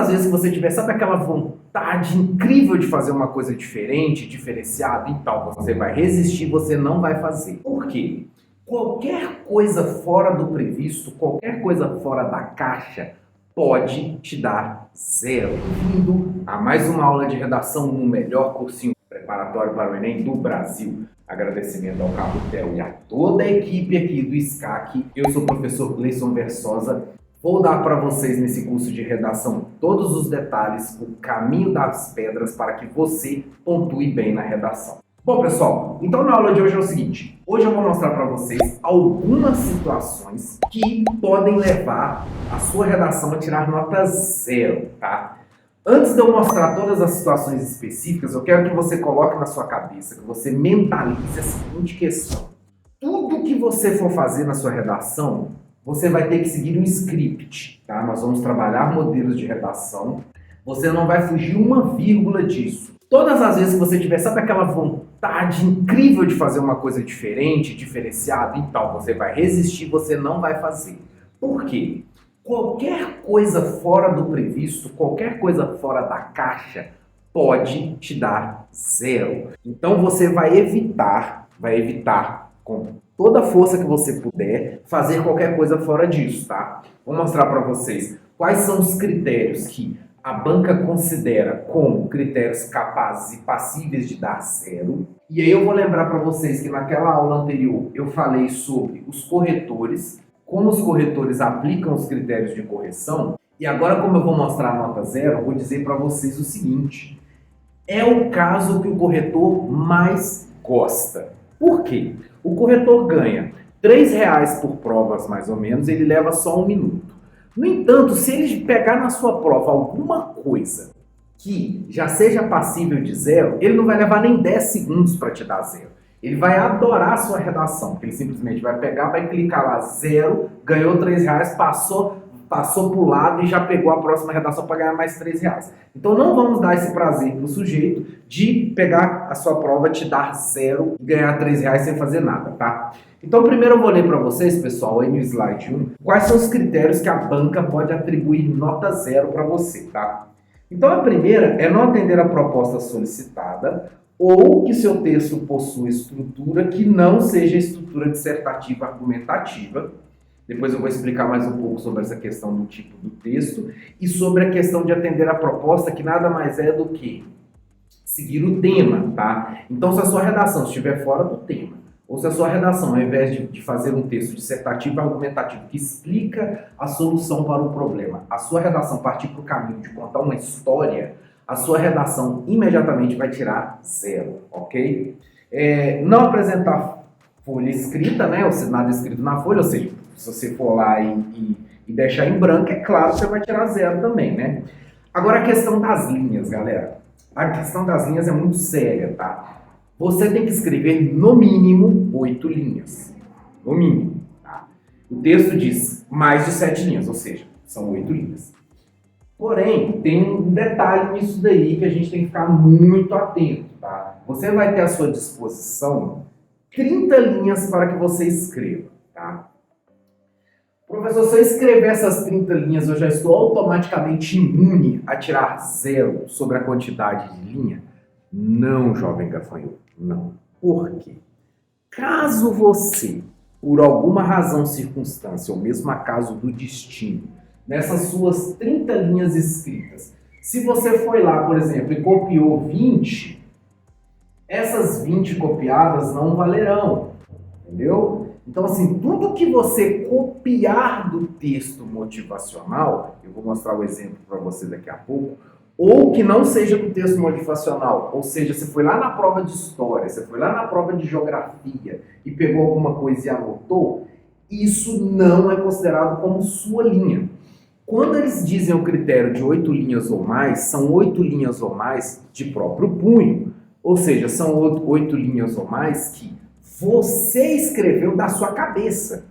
as vezes que você tiver, sabe aquela vontade incrível de fazer uma coisa diferente, diferenciada e tal, você vai resistir, você não vai fazer. Por quê? Qualquer coisa fora do previsto, qualquer coisa fora da caixa, pode te dar zero. Bem-vindo a mais uma aula de redação no melhor cursinho preparatório para o Enem do Brasil. Agradecimento ao Cabutel e a toda a equipe aqui do SCAC. Eu sou o professor Gleison Versosa. Vou dar para vocês nesse curso de redação todos os detalhes, o caminho das pedras para que você pontue bem na redação. Bom, pessoal, então na aula de hoje é o seguinte. Hoje eu vou mostrar para vocês algumas situações que podem levar a sua redação a tirar nota zero, tá? Antes de eu mostrar todas as situações específicas, eu quero que você coloque na sua cabeça, que você mentalize a seguinte questão. Tudo que você for fazer na sua redação, você vai ter que seguir um script, tá? Nós vamos trabalhar modelos de redação. Você não vai fugir uma vírgula disso. Todas as vezes que você tiver, sabe aquela vontade incrível de fazer uma coisa diferente, diferenciada e tal, você vai resistir, você não vai fazer. Por quê? Qualquer coisa fora do previsto, qualquer coisa fora da caixa, pode te dar zero. Então você vai evitar com toda a força que você puder, fazer qualquer coisa fora disso, tá? Vou mostrar para vocês quais são os critérios que a banca considera como critérios capazes e passíveis de dar zero. E aí eu vou lembrar para vocês que naquela aula anterior eu falei sobre os corretores, como os corretores aplicam os critérios de correção. E agora, como eu vou mostrar a nota zero, eu vou dizer para vocês o seguinte. É o caso que o corretor mais gosta. Por quê? O corretor ganha R$3 por provas, mais ou menos, ele leva só 1 minuto. No entanto, se ele pegar na sua prova alguma coisa que já seja passível de zero, ele não vai levar nem 10 segundos para te dar zero. Ele vai adorar a sua redação, porque ele simplesmente vai pegar, vai clicar lá, zero, ganhou R$3, passou para o lado e já pegou a próxima redação para ganhar mais R$3. Então não vamos dar esse prazer para o sujeito de pegar a sua prova, te dar zero e ganhar R$3 sem fazer nada, tá? Então primeiro eu vou ler para vocês, pessoal, aí no slide 1, quais são os critérios que a banca pode atribuir nota zero para você, tá? Então a primeira é não atender a proposta solicitada ou que seu texto possua estrutura que não seja estrutura dissertativa argumentativa. Depois eu vou explicar mais um pouco sobre essa questão do tipo do texto e sobre a questão de atender a proposta, que nada mais é do que seguir o tema, tá? Então, se a sua redação estiver fora do tema, ou se a sua redação, ao invés de fazer um texto dissertativo argumentativo que explica a solução para o problema, a sua redação partir para o caminho de contar uma história, a sua redação imediatamente vai tirar zero, ok? Não apresentar folha escrita, né? Ou seja, nada escrito na folha, ou seja, se você for lá e deixar em branco, é claro que você vai tirar zero também, né? Agora a questão das linhas, galera. A questão das linhas é muito séria, tá? Você tem que escrever no mínimo 8 linhas. No mínimo, tá? O texto diz mais de 7 linhas, ou seja, são 8 linhas. Porém, tem um detalhe nisso daí que a gente tem que ficar muito atento, tá? Você vai ter à sua disposição 30 linhas para que você escreva, tá? Professor, se eu escrever essas 30 linhas, eu já estou automaticamente imune a tirar zero sobre a quantidade de linha? Não, jovem gafanhoto, não. Por quê? Caso você, por alguma razão, circunstância, ou mesmo acaso do destino, nessas suas 30 linhas escritas, se você foi lá, por exemplo, e copiou 20, essas 20 copiadas não valerão, entendeu? Então, assim, tudo que você copiar do texto motivacional, eu vou mostrar o exemplo para você daqui a pouco, ou que não seja do texto motivacional, ou seja, você foi lá na prova de história, você foi lá na prova de geografia e pegou alguma coisa e anotou, isso não é considerado como sua linha. Quando eles dizem o critério de 8 linhas ou mais, são 8 linhas ou mais de próprio punho, ou seja, são 8 linhas ou mais que você escreveu da sua cabeça.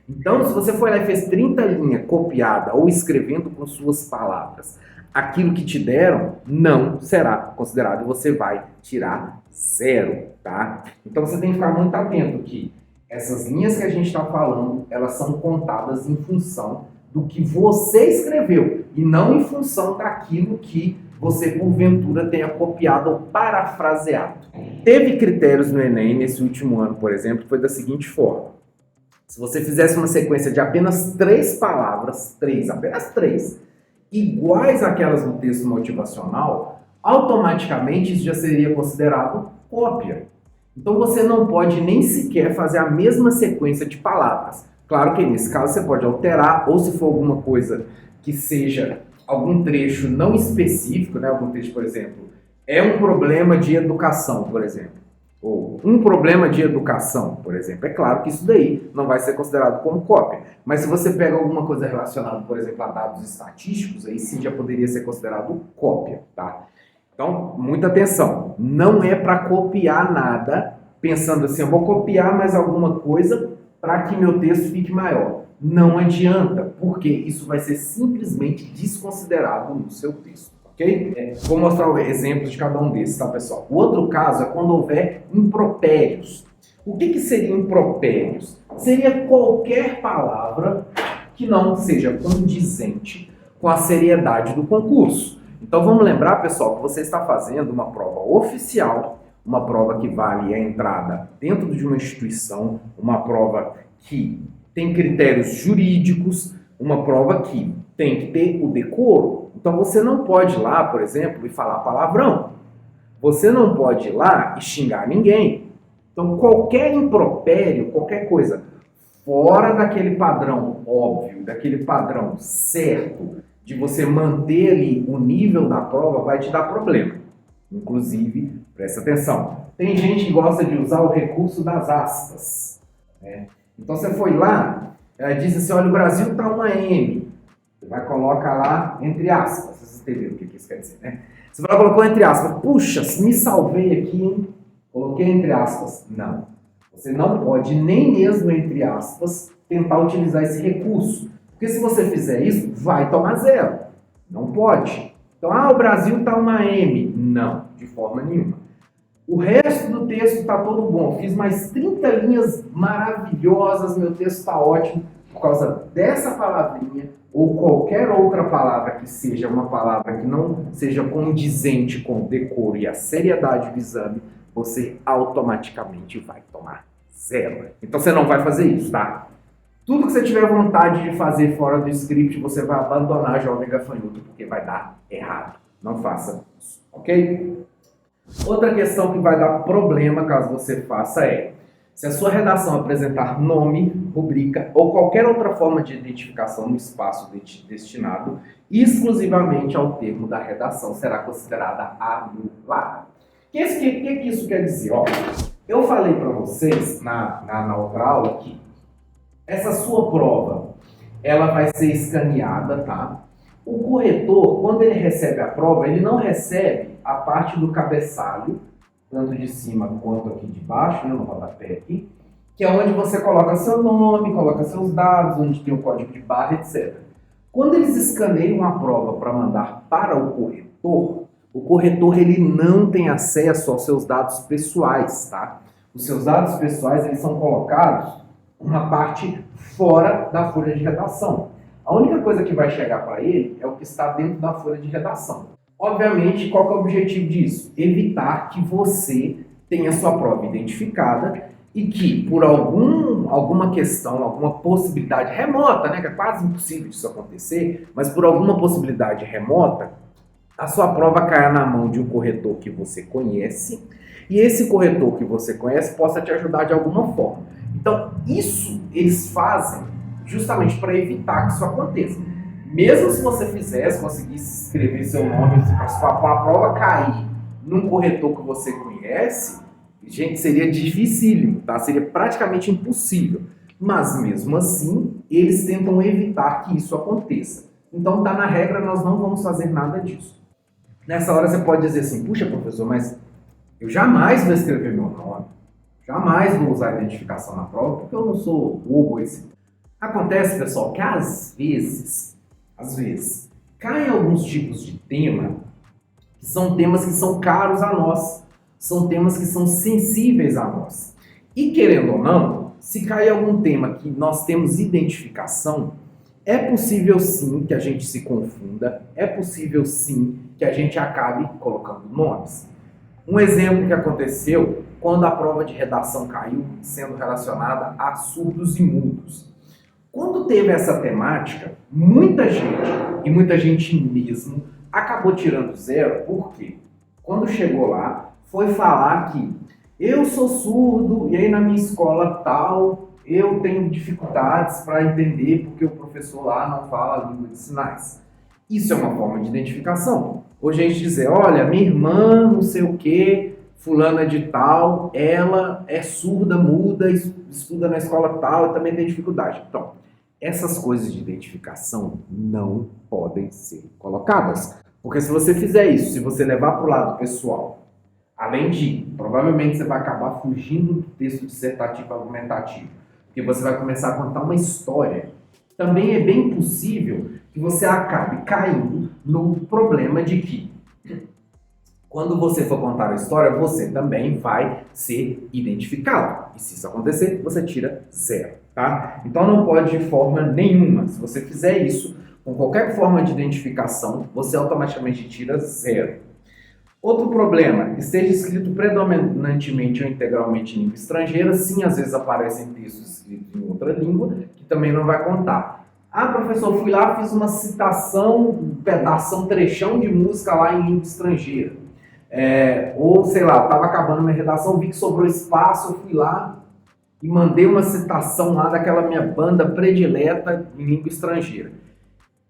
Então, se você foi lá e fez 30 linhas copiada ou escrevendo com suas palavras, aquilo que te deram não será considerado e você vai tirar zero, tá? Então, você tem que ficar muito atento que essas linhas que a gente está falando, elas são contadas em função do que você escreveu. e não em função daquilo que você, porventura, tenha copiado ou parafraseado. Teve critérios no Enem nesse último ano, por exemplo, que foi da seguinte forma. Se você fizesse uma sequência de apenas 3 palavras, apenas 3, iguais àquelas do texto motivacional, automaticamente isso já seria considerado cópia. Então você não pode nem sequer fazer a mesma sequência de palavras. Claro que nesse caso você pode alterar, ou se for alguma coisa que seja algum trecho não específico, né? Algum trecho, por exemplo, é um problema de educação, por exemplo. Ou um problema de educação, por exemplo. É claro que isso daí não vai ser considerado como cópia. Mas se você pega alguma coisa relacionada, por exemplo, a dados estatísticos, aí sim já poderia ser considerado cópia, tá? Então, muita atenção. Não é para copiar nada, pensando assim, eu vou copiar mais alguma coisa para que meu texto fique maior. Não adianta, porque isso vai ser simplesmente desconsiderado no seu texto. Okay? Vou mostrar exemplos de cada um desses, tá, pessoal? O outro caso é quando houver impropérios. O que seriam impropérios? Seria qualquer palavra que não seja condizente com a seriedade do concurso. Então vamos lembrar, pessoal, que você está fazendo uma prova oficial, uma prova que vale a entrada dentro de uma instituição, uma prova que tem critérios jurídicos, uma prova que tem que ter o decoro. Então você não pode ir lá, por exemplo, e falar palavrão. Você não pode ir lá e xingar ninguém. Então qualquer impropério, qualquer coisa fora daquele padrão óbvio, daquele padrão certo, de você manter ali o nível da prova, vai te dar problema. Inclusive, presta atenção, tem gente que gosta de usar o recurso das aspas, né? Então você foi lá, diz assim, olha, o Brasil está uma M. Você vai colocar lá entre aspas. Vocês entenderam o que isso quer dizer, né? Você vai colocar entre aspas. Puxa, me salvei aqui, hein? Coloquei entre aspas. Não. Você não pode, nem mesmo entre aspas, tentar utilizar esse recurso. Porque se você fizer isso, vai tomar 0. Não pode. Então, o Brasil está uma M. Não, de forma nenhuma. O resto do texto está todo bom. Fiz mais 30 linhas maravilhosas, meu texto está ótimo. Por causa dessa palavrinha, ou qualquer outra palavra que seja uma palavra que não seja condizente com o decoro e a seriedade do exame, você automaticamente vai tomar 0. Então você não vai fazer isso, tá? Tudo que você tiver vontade de fazer fora do script, você vai abandonar jovem gafanhoto, porque vai dar errado. Não faça isso, ok? Outra questão que vai dar problema caso você faça é, se a sua redação apresentar nome, rubrica ou qualquer outra forma de identificação no espaço destinado exclusivamente ao termo da redação, será considerada anulada. O que isso quer dizer? Ó, eu falei para vocês na outra aula que essa sua prova ela vai ser escaneada, tá? O corretor, quando ele recebe a prova, ele não recebe a parte do cabeçalho, tanto de cima quanto aqui de baixo, né, no rodapé aqui, que é onde você coloca seu nome, coloca seus dados, onde tem o código de barra, etc. Quando eles escaneiam a prova para mandar para o corretor ele não tem acesso aos seus dados pessoais, tá? Os seus dados pessoais eles são colocados uma parte fora da folha de redação. A única coisa que vai chegar para ele é o que está dentro da folha de redação. Obviamente, qual que é o objetivo disso? Evitar que você tenha sua prova identificada e que, por alguma questão, alguma possibilidade remota, né, que é quase impossível disso acontecer, mas por alguma possibilidade remota, a sua prova caia na mão de um corretor que você conhece e esse corretor que você conhece possa te ajudar de alguma forma. Então, isso eles fazem justamente para evitar que isso aconteça. Mesmo se você conseguisse escrever seu nome, para a prova cair num corretor que você conhece, gente, seria dificílimo, tá? Seria praticamente impossível. Mas mesmo assim, eles tentam evitar que isso aconteça. Então, tá na regra, nós não vamos fazer nada disso. Nessa hora você pode dizer assim, puxa, professor, mas eu jamais vou escrever meu nome, jamais vou usar a identificação na prova, porque eu não sou bobo esse. Acontece, pessoal, que às vezes, caem alguns tipos de tema que são temas que são caros a nós, são temas que são sensíveis a nós. E querendo ou não, se cair algum tema que nós temos identificação, É possível sim que a gente se confunda, é possível sim que a gente acabe colocando nomes. Um exemplo que aconteceu quando a prova de redação caiu sendo relacionada a surdos e mudos. Quando teve essa temática, muita gente, e muita gente mesmo, acabou tirando zero, porque quando chegou lá, foi falar que eu sou surdo e aí na minha escola tal, eu tenho dificuldades para entender porque o professor lá não fala a língua de sinais. Isso é uma forma de identificação. Hoje a gente dizer, olha, minha irmã, não sei o quê, fulana de tal, ela é surda, muda, estuda na escola tal e também tem dificuldade. Então, essas coisas de identificação não podem ser colocadas. Porque se você fizer isso, se você levar para o lado pessoal, além de, provavelmente você vai acabar fugindo do texto dissertativo argumentativo, porque você vai começar a contar uma história. Também é bem possível que você acabe caindo no problema de que, quando você for contar a história, você também vai ser identificado. E se isso acontecer, você tira zero, tá? Então não pode de forma nenhuma. Se você fizer isso, com qualquer forma de identificação, você automaticamente tira zero. Outro problema, esteja escrito predominantemente ou integralmente em língua estrangeira, sim, às vezes aparecem textos escritos em outra língua, que também não vai contar. Ah, professor, fui lá, fiz uma citação, um pedaço, um trechão de música lá em língua estrangeira. Ou, sei lá, estava acabando minha redação, vi que sobrou espaço, eu fui lá e mandei uma citação lá daquela minha banda predileta em língua estrangeira.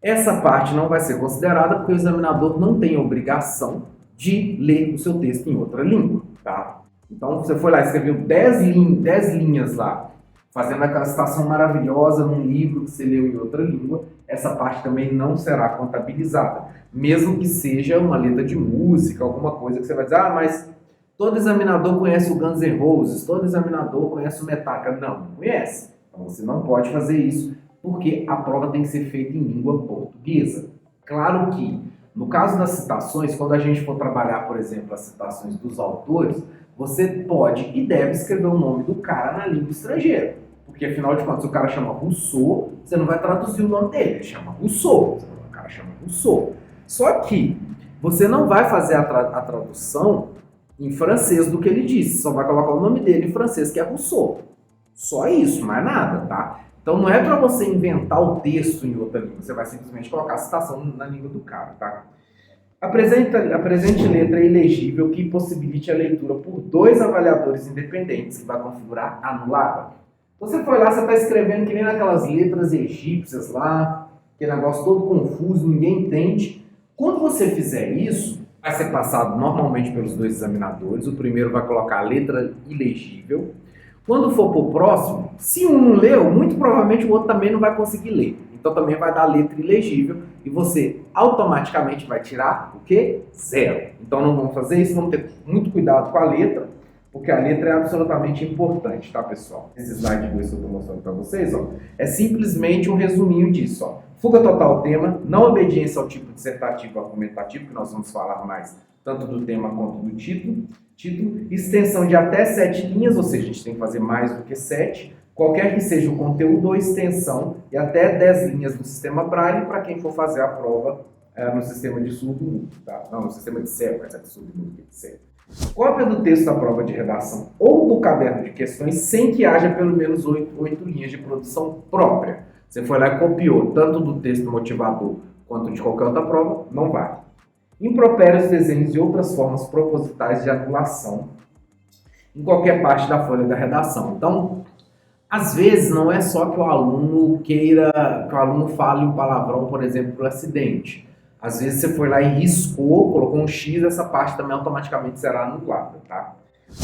Essa parte não vai ser considerada porque o examinador não tem obrigação de ler o seu texto em outra língua, tá? Então, você foi lá e escreveu 10 linhas lá, fazendo aquela citação maravilhosa num livro que você leu em outra língua, essa parte também não será contabilizada, mesmo que seja uma letra de música, alguma coisa que você vai dizer, ah, mas todo examinador conhece o Guns N' Roses, todo examinador conhece o Metallica. Não conhece. Então, você não pode fazer isso, porque a prova tem que ser feita em língua portuguesa. Claro que, no caso das citações, quando a gente for trabalhar, por exemplo, as citações dos autores, você pode e deve escrever o nome do cara na língua estrangeira. Porque, afinal de contas, se o cara chama Rousseau, você não vai traduzir o nome dele, ele chama Rousseau. O cara chama Rousseau. Só que você não vai fazer a tradução em francês do que ele disse, só vai colocar o nome dele em francês, que é Rousseau. Só isso, mais nada, tá? Então não é para você inventar o texto em outra língua, você vai simplesmente colocar a citação na língua do cara, tá? Apresente letra ilegível que possibilite a leitura por 2 avaliadores independentes, que vai configurar anulada. Você foi lá, você está escrevendo que nem naquelas letras egípcias lá, aquele negócio todo confuso, ninguém entende. Quando você fizer isso, vai ser passado normalmente pelos 2 examinadores. O primeiro vai colocar a letra ilegível. Quando for para o próximo, se um não leu, muito provavelmente o outro também não vai conseguir ler. Então também vai dar a letra ilegível e você automaticamente vai tirar o quê? Zero. Então não vamos fazer isso, vamos ter muito cuidado com a letra, porque a letra é absolutamente importante, tá, pessoal? Esse slide 2 que eu estou mostrando para vocês, ó, é simplesmente um resuminho disso, ó. Fuga total tema, não obediência ao tipo dissertativo ou argumentativo, que nós vamos falar mais tanto do tema quanto do título, extensão de até 7 linhas, ou seja, a gente tem que fazer mais do que 7, qualquer que seja o conteúdo ou extensão, e até 10 linhas no sistema Braille para quem for fazer a prova no sistema de surdo-mudo, tá? Não, no sistema de cego, mas é de surdo-mudo que é de cego. Cópia do texto da prova de redação ou do caderno de questões sem que haja pelo menos 8 linhas de produção própria. Você foi lá e copiou tanto do texto motivador quanto de qualquer outra prova, não vale. Impropérios, desenhos e outras formas propositais de anulação em qualquer parte da folha da redação. Então, às vezes não é só que o aluno queira, que o aluno fale um palavrão, por exemplo, por acidente. Às vezes você foi lá e riscou, colocou um X, essa parte também automaticamente será anulada, tá?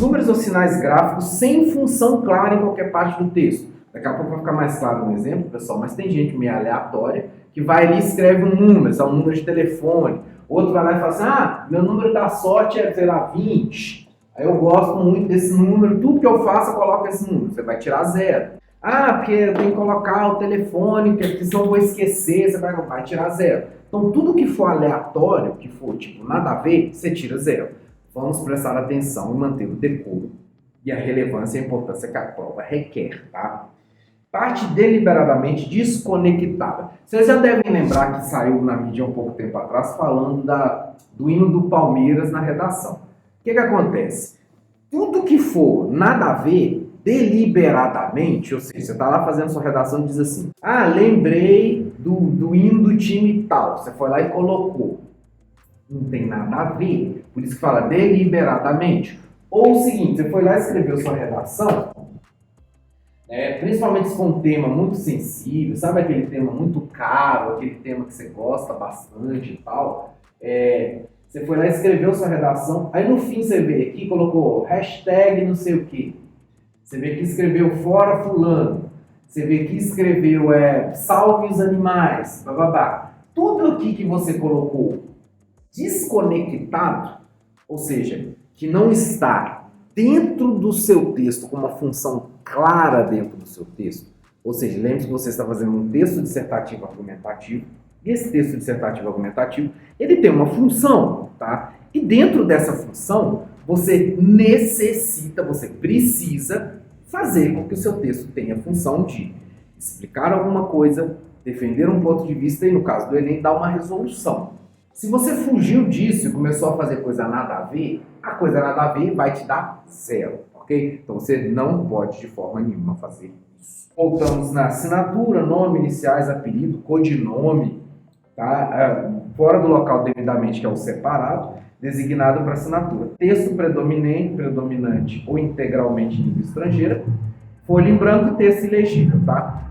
Números ou sinais gráficos sem função clara em qualquer parte do texto. Daqui a pouco vai ficar mais claro um exemplo, pessoal, mas tem gente meio aleatória que vai ali e escreve um número, é um número de telefone. Outro vai lá e fala assim, ah, meu número da sorte é, sei lá, 20. Aí eu gosto muito desse número, tudo que eu faço eu coloco esse número, você vai tirar 0. Ah, porque eu tenho que colocar o telefone, porque senão eu vou esquecer, você vai tirar 0. Então tudo que for aleatório, que for tipo nada a ver, você tira 0. Vamos prestar atenção e manter o decoro e a relevância e a importância que a prova requer, tá? Parte deliberadamente desconectada. Vocês já devem lembrar que saiu na mídia um pouco tempo atrás falando do hino do Palmeiras na redação. O que acontece? Tudo que for nada a ver, deliberadamente, ou seja, você está lá fazendo sua redação e diz assim, lembrei do hino do time tal, você foi lá e colocou. Não tem nada a ver, por isso que fala deliberadamente. Ou o seguinte, você foi lá e escreveu sua redação, principalmente se for um tema muito sensível, sabe aquele tema muito caro, aquele tema que você gosta bastante e tal, você foi lá e escreveu sua redação, aí no fim você vê aqui, colocou hashtag não sei o que, você vê que escreveu fora fulano, você vê que escreveu salve os animais, bababá. Tudo aqui que você colocou desconectado, ou seja, que não está dentro do seu texto, com uma função clara dentro do seu texto, ou seja, lembre-se que você está fazendo um texto dissertativo argumentativo, e esse texto dissertativo argumentativo, ele tem uma função, tá? E dentro dessa função, você necessita, você precisa fazer com que o seu texto tenha a função de explicar alguma coisa, defender um ponto de vista e, no caso do Enem, dar uma resolução. Se você fugiu disso e começou a fazer coisa nada a ver, a coisa nada a ver vai te dar 0, ok? Então você não pode de forma nenhuma fazer isso. Voltamos na assinatura, nome, iniciais, apelido, codinome, tá? Fora do local devidamente, que é o separado, designado para assinatura. Texto predominante ou integralmente em língua estrangeira, folha em branco e texto ilegível, tá?